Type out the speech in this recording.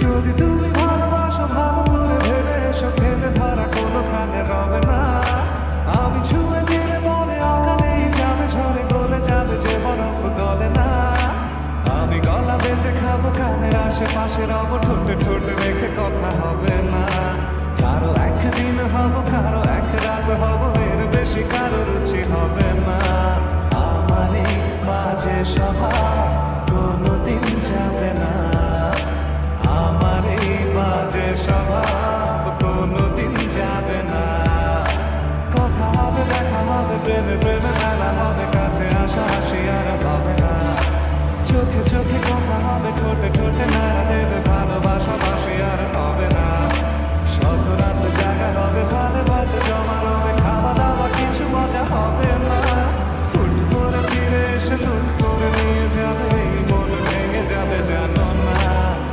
যদি তুমি ভালোবাসো ভালো করে ভেবে এসো, ফেলে ধরা কোনোখানে রবে না। আমি ছুঁয়ে দিলে মনে অকালেই যাবে ঝরে, গলে যাবে যে বরফ গলে না। আমি গলা বেঁচে খাবো কানের আশেপাশে রব, ঠোঁটে ঠোঁটে রেখে কথা হবে না। কারো একদিন হব, কারো এক রাত হব, এর বেশি কারো রুচি হবে না। আমার এই বাজে স্বভাব কোনোদিন যাবে না। আমার এই বাজে স্বভাব কোনোদিন যাবে না। কথা হবে, দেখা হবে, প্রেমে প্রেমে মেলা হবে, কাছে আসা হাসি আর হবে না। চোখে চোখে কথা হবে, ঠোঁটে ঠোঁটে নাড়া